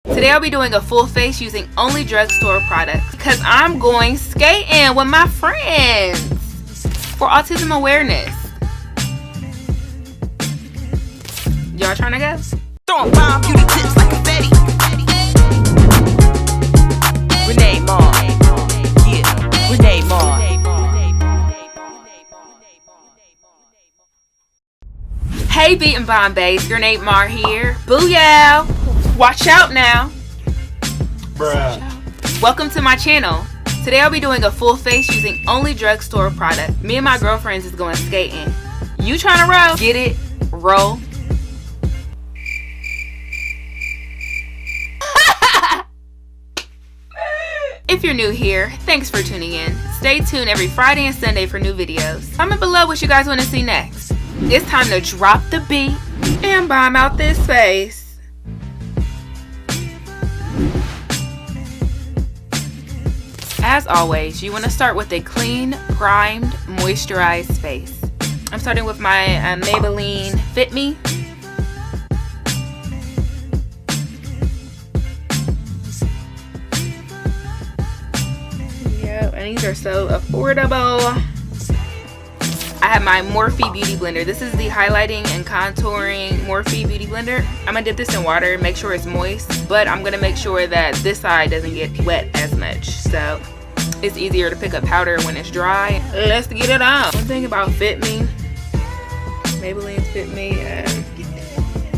Today I'll be doing a full face using only drugstore products because I'm going skating with my friends for autism awareness. Y'all trying to go? Throwing bomb beauty tips like confetti. Renee Mar. Yeah, Renee Mar. Hey Beat and Bombays, Grenade Mar here. BOOYAW! Watch out now. Bruh. Welcome to my channel. Today I'll be doing a full face using only drugstore product. Me and my girlfriends is going skating. You trying to roll? Get it? Roll. If you're new here, thanks for tuning in. Stay tuned every Friday and Sunday for new videos. Comment below what you guys want to see next. It's time to drop the beat and bomb out this face. As always, you want to start with a clean, primed, moisturized face. I'm starting with my Maybelline Fit Me. Yep, and these are so affordable. I have my Morphe Beauty Blender. This is the highlighting and contouring Morphe Beauty Blender. I'm going to dip this in water, make sure it's moist, but I'm going to make sure that this side doesn't get wet as much. So it's easier to pick up powder when it's dry. Let's get it on. One thing about Fit Me, Maybelline's Fit Me,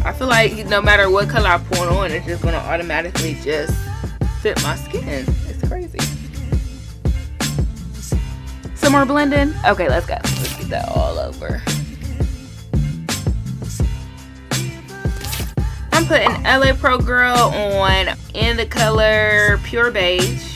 I feel like no matter what color I pour it on, it's just going to automatically just fit my skin. It's crazy. Some more blending. Okay, let's go. Let's get that all over. I'm putting LA Pro Girl on in the color Pure Beige.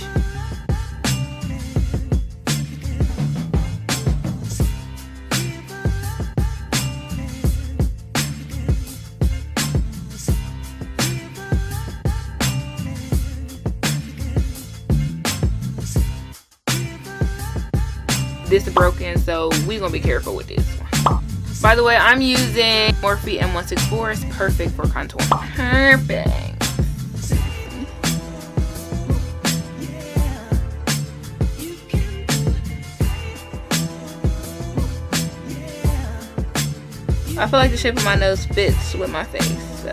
This is broken, so we're gonna be careful with this one. By the way, I'm using Morphe M164. It's perfect for contour. Perfect. I feel like the shape of my nose fits with my face, so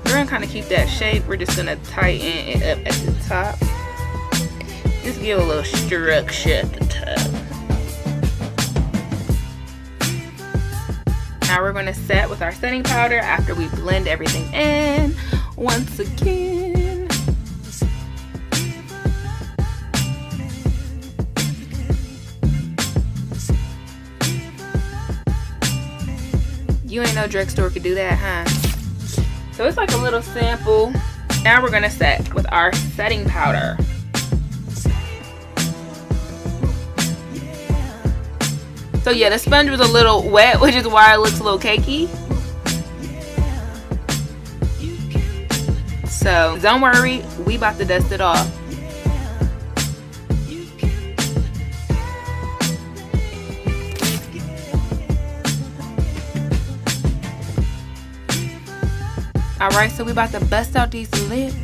we're gonna kind of keep that shape. We're just gonna tighten it up at the top. Just give a little structure at the top. Now we're going to set with our setting powder after we blend everything in once again. You ain't no drugstore could do that, huh? So it's like a little sample. Now we're going to set with our setting powder. So yeah, the sponge was a little wet, which is why it looks a little cakey. So don't worry, we about to dust it off. Alright, so we about to bust out these lips.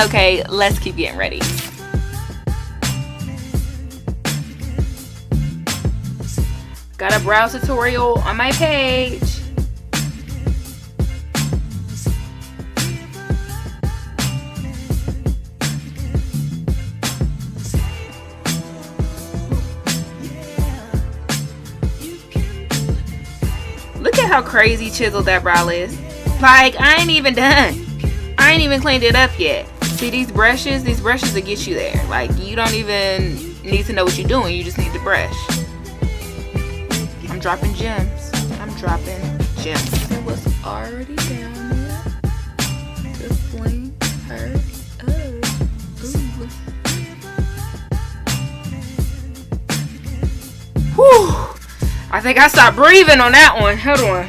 Okay, let's keep getting ready. Got a brow tutorial on my page. Look at how crazy chiseled that brow is. Like, I ain't even done. I ain't even cleaned it up yet. See these brushes will get you there. Like, you don't even need to know what you're doing, you just need the brush. I'm dropping gems. I'm dropping gems. It was already down there to fling her up. Ooh. Whew. I think I stopped breathing on that one. Hold on.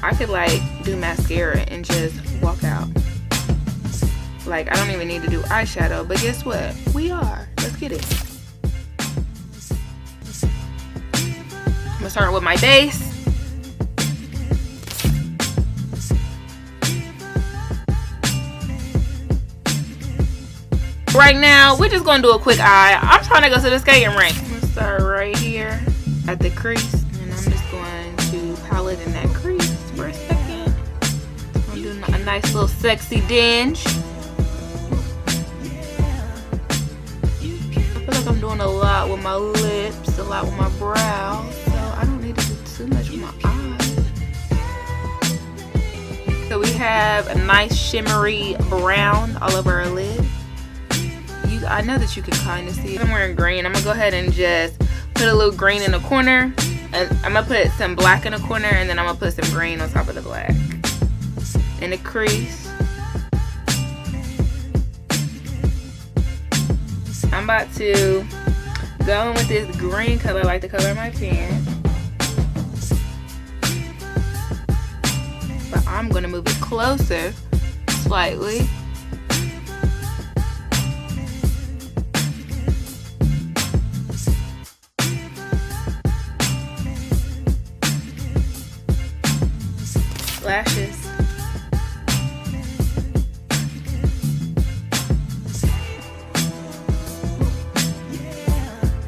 I could like do mascara and just walk out. Like, I don't even need to do eyeshadow, but guess what? We are. Let's get it. I'm gonna start with my base. Right now, we're just gonna do a quick eye. I'm trying to go to the skating rink. I'm gonna start right here at the crease, and I'm just going to palette in that crease for a second. I'm doing a nice little sexy dinge. I feel like I'm doing a lot with my lips, a lot with my brows, so I don't need to do too much with my eyes. So we have a nice shimmery brown all over our lid. I know that you can kind of see it. I'm wearing green. I'm gonna go ahead and just put a little green in the corner, and I'm gonna put some black in the corner, and then I'm gonna put some green on top of the black in the crease. I'm about to go in with this green color, like the color of my pen, but I'm gonna move it closer slightly. Lashes.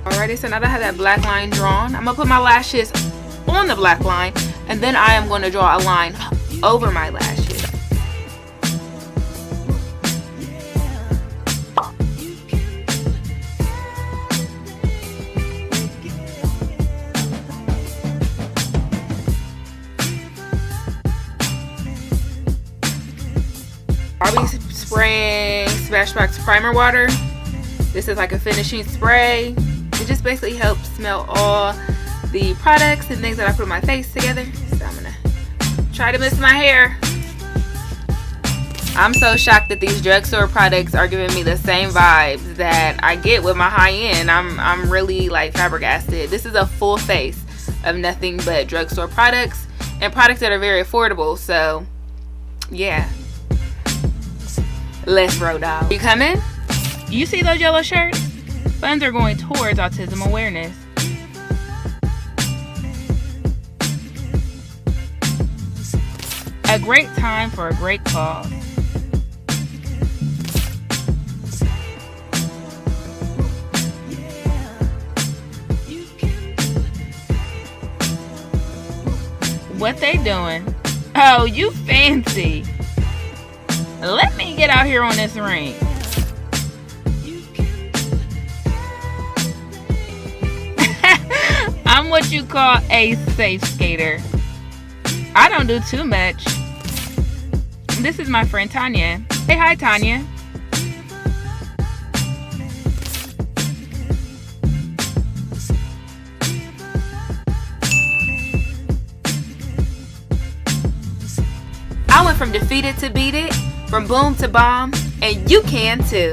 Alrighty, so now that I have that black line drawn, I'm gonna put my lashes on the black line, and then I am going to draw a line over my lashes. I'll be spraying Smashbox primer water. This is like a finishing spray. It just basically helps smell all the products and things that I put on my face together. So I'm gonna try to mist my hair. I'm so shocked that these drugstore products are giving me the same vibes that I get with my high-end. I'm really like flabbergasted. This is a full face of nothing but drugstore products and products that are very affordable. So yeah. Let's roll, dog. You coming? You see those yellow shirts? Funds are going towards autism awareness. A great time for a great cause. What they doing? Oh, you fancy. Let me get out here on this ring. I'm what you call a safe skater. I don't do too much. This is my friend Tanya. Say hi, Tanya. I went from defeated to beat it, from boom to bomb, and you can too.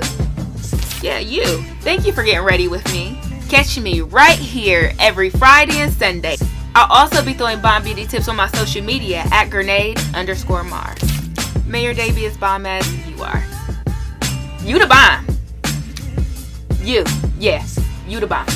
Yeah, you. Thank you for getting ready with me. Catch me right here every Friday and Sunday. I'll also be throwing bomb beauty tips on my social media at grenade_mar. May your day be as bomb as you are. You the bomb. You. Yes, you the bomb.